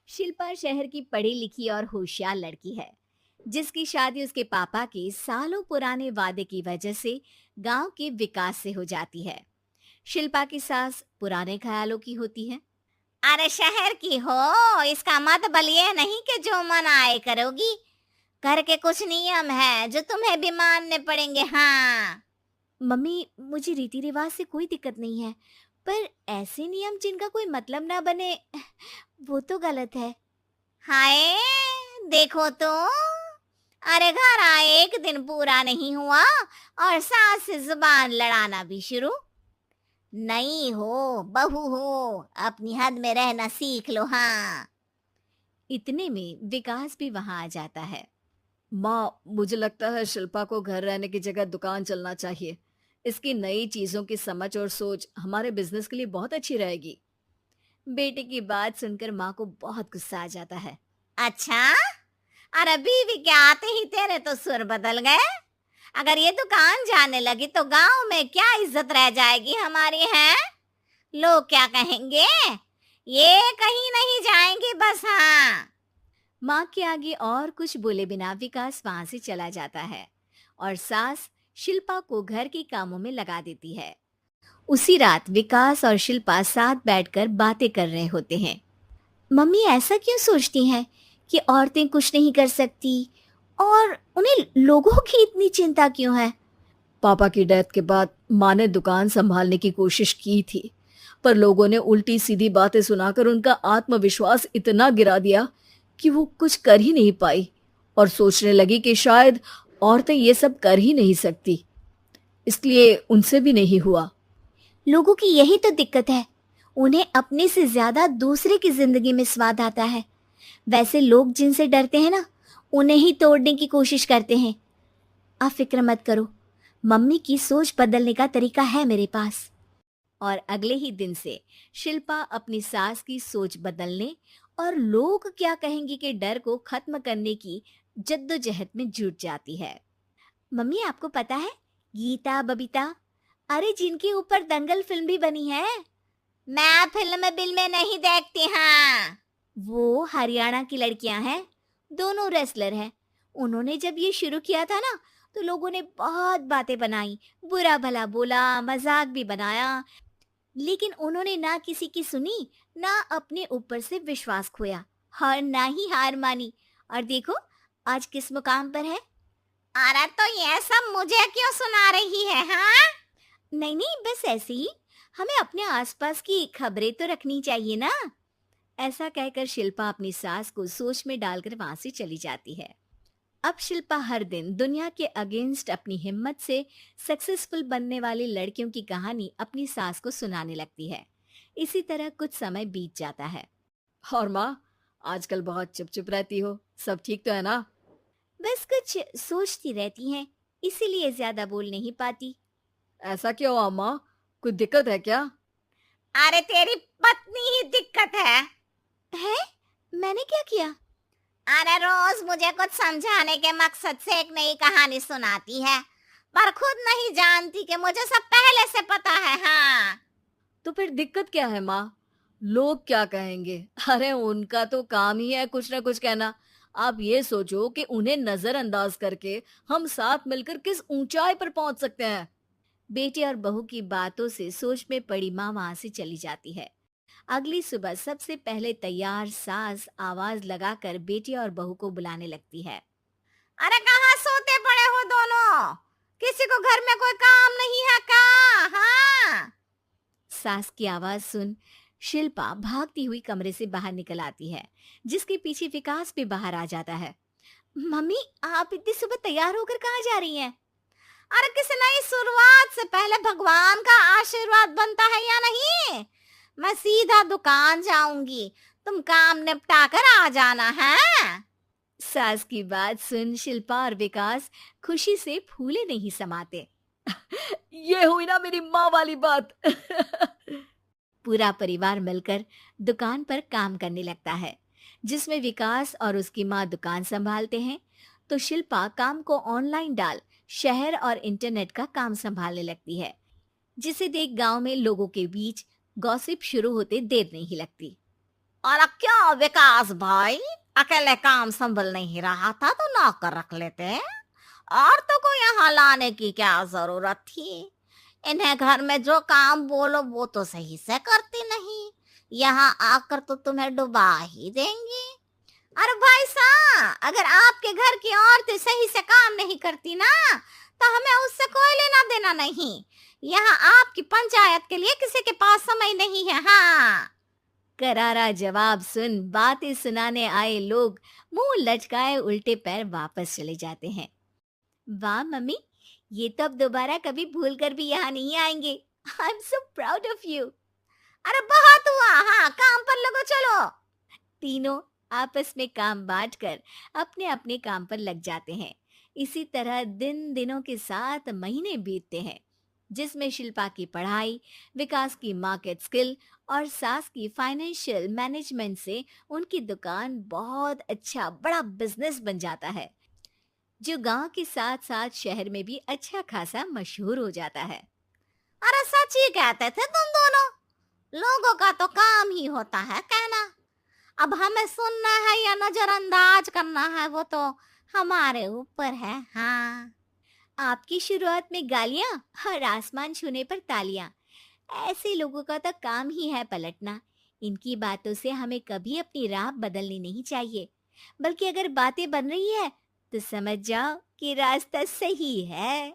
शिल्पा शहर की पढ़ी लिखी और होशियार लड़की है, जिसकी शादी उसके पापा के सालों पुराने वादे की वजह से गांव के विकास से हो जाती है। शिल्पा की सास पुराने ख्यालों की होती है। अरे शहर की हो, इसका मतलब ये नहीं कि जो मन आए करोगी। घर के कुछ नियम है जो तुम्हें भी मानने पड़ेंगे। हाँ। मम्मी, मुझे रीति रिवाज से कोई दिक्कत नहीं है, पर ऐसे नियम जिनका कोई मतलब ना बने, वो तो गलत है। हाय, देखो तो। अरे घर आए एक दिन पूरा नहीं हुआ और सास से जुबान लड़ाना भी शुरू। नहीं हो, बहू हो, अपनी हद में रहना सीख लो। हाँ। इतने में विकास भी वहां आ जाता है। माँ, मुझे लगता है शिल्पा को घर रहने की जगह दुकान चलना चाहिए। इसकी नई चीजों की समझ और सोच हमारे बिजनेस के लिए बहुत अच्छी रहेगी। बेटे की बात सुनकर माँ को बहुत गुस्सा आ जाता है। अच्छा, अरे बीवी के आते ही तेरे तो सुर बदल गए। अगर ये दुकान जाने लगी तो गांव में क्या इज्जत रह जाएगी हमारी है? लोग क्या कहेंगे? ये कहीं नहीं जाएंगे बस। हाँ। माँ के आगे और कुछ बोले बिना विकास वहां से चला जाता है और सास शिल्पा को घर के कामों में लगा देती है। उसी रात विकास और शिल्पा साथ बैठकर बातें कर रहे होते हैं। मम्मी ऐसा क्यों सोचती हैं कि औरतें कुछ नहीं कर सकती, और उन्हें लोगों की इतनी चिंता क्यों है? पापा की डेथ के बाद माँ ने दुकान संभालने की कोशिश की थी, पर लोगों ने उल्टी सीधी बातें सुनाकर उनका आत्मविश्वास इतना गिरा दिया कि वो कुछ कर ही नहीं पाई और सोचने लगी कि शायद औरतें ये सब कर ही नहीं सकती, इसलिए उनसे भी नहीं हुआ। लोगों की यही तो दिक्कत है, उन्हें अपने से ज्यादा दूसरे की जिंदगी में स्वाद आता है। वैसे लोग जिनसे डरते हैं ना, उन्हें ही तोड़ने की कोशिश करते हैं। आप फिक्र मत करो, मम्मी की सोच बदलने का तरीका है मेरे पास। और अगले ही दिन से शिल्पा अपनी सास की सोच बदलने और लोग क्या कहेंगे के डर को खत्म करने की जद्दोजहद में जुट जाती है। मम्मी, आपको पता है, गीता बबीता, अरे जिनके ऊपर दंगल फिल्म भी बनी है, मैं फिल्म बिल में नहीं देखती। हाँ। वो हरियाणा की लड़कियां हैं। दोनों रेसलर हैं। उन्होंने जब ये शुरू किया था ना, तो लोगों ने बहुत बातें बनाई, बुरा भला बोला, मजाक भी बनाया, लेकिन उन्होंने ना किसी की सुनी, ना अपने ऊपर से विश्वास खोया और ना ही हार मानी। और देखो आज किस मुकाम पर है। अरे तो ये सब मुझे क्यों सुना रही है? हाँ। नहीं नहीं, बस ऐसे ही, हमें अपने आसपास की खबरें तो रखनी चाहिए ना। ऐसा कहकर शिल्पा अपनी सास को सोच में डालकर वहां से चली जाती है। अब शिल्पा हर दिन दुनिया के अगेंस्ट अपनी हिम्मत से सक्सेसफुल बनने वाली लड़कियों की कहानी अपनी सास को सुनाने लगती है। इसी तरह कुछ समय बीत जाता है। और माँ, आजकल बहुत चुप चुप रहती हो, सब ठीक तो है ना? बस कुछ सोचती रहती हैं, इसीलिए ज्यादा बोल नहीं पाती। ऐसा क्यों अम्मा, कोई दिक्कत है क्या? अरे तेरी पत्नी ही दिक्कत है। है? मैंने क्या किया? अरे रोज मुझे कुछ समझाने के मकसद से एक नई कहानी सुनाती है, पर खुद नहीं जानती कि मुझे सब पहले से पता है। हाँ। तो फिर दिक्कत क्या है माँ? लोग क्या कहेंगे? अरे उनका तो काम ही है कुछ ना कुछ कहना। आप ये सोचो कि उन्हें नजरअंदाज करके हम साथ मिलकर किस ऊंचाई पर पहुंच सकते हैं। बेटे और बहू की बातों से सोच में पड़ी माँ वहां से चली जाती है। अगली सुबह सबसे पहले तैयार सास आवाज लगाकर बेटे और बहू को बुलाने लगती है। अरे कहाँ सोते पड़े हो दोनों? किसी को घर में कोई काम नहीं है क्या? हाँ। सास की आवाज सुन शिल्पा भागती हुई कमरे से बाहर निकल आती है, जिसके पीछे विकास भी बाहर आ जाता है। मम्मी, आप इतनी सुबह तैयार होकर कहाँ जा रही हैं? अरे किसी नई शुरुआत से पहले भगवान का आशीर्वाद बनता है या नहीं? मैं सीधा दुकान जाऊंगी, तुम काम निपटा कर आ जाना है। सास की बात सुन शिल्पा और विकास खुशी से फूले नहीं समाते। ये हुई ना मेरी माँ वाली बात। पूरा परिवार मिलकर दुकान पर काम करने लगता है, जिसमें विकास और उसकी माँ दुकान संभालते हैं, तो शिल्पा काम को ऑनलाइन डाल शहर और इंटरनेट का काम संभालने लगती है, जिसे देख गांव में लोगों के बीच गॉसिप शुरू होते देर नहीं लगती। और क्या विकास भाई, अकेले काम संभल नहीं रहा था तो नौकर रख लेते। औरतों को यहाँ लाने की क्या जरूरत थी? इन्हें घर में जो काम बोलो वो तो सही से करती नहीं, यहाँ आकर तो तुम्हें डुबा ही देंगी। अरे भाई साहब, अगर आपके घर की औरतें सही से काम नहीं करती ना, तो हमें उससे कोई लेना देना नहीं। यहाँ आपकी पंचायत के लिए किसी के पास समय नहीं है। हाँ। करारा जवाब सुन बातें सुनाने आए लोग मुंह लटकाए उल्टे पैर वापस चले जाते हैं। वाह मम्मी, ये तो अब दोबारा कभी भूल कर भी यहाँ नहीं आएंगे। I am so proud of you. अरे बहुत हुआ, हाँ काम पर लगो चलो। तीनों आपस में काम बांटकर अपने अपने काम पर लग जाते हैं। इसी तरह दिन दिनों के साथ महीने बीतते हैं, जिसमें शिल्पा की पढ़ाई, विकास की मार्केट स्किल और सास की फाइनेंशियल मैनेजमेंट से उनकी दुकान बहुत अच्छा बड़ा बिजनेस बन जाता है, जो गांव के साथ साथ शहर में भी अच्छा खासा मशहूर हो जाता है। अरे सच ही कहते थे तुम दोनों, लोगों का तो काम ही होता है कहना। अब हमें सुनना है या नजरअंदाज करना है वो तो हमारे ऊपर है। हाँ। आपकी शुरुआत में गालियां और आसमान छूने पर तालियां, ऐसे लोगों का तो काम ही है पलटना। इनकी बातों से हमें कभी अपनी राह बदलनी नहीं चाहिए, बल्कि अगर बातें बन रही है तो समझ जाओ कि रास्ता सही है।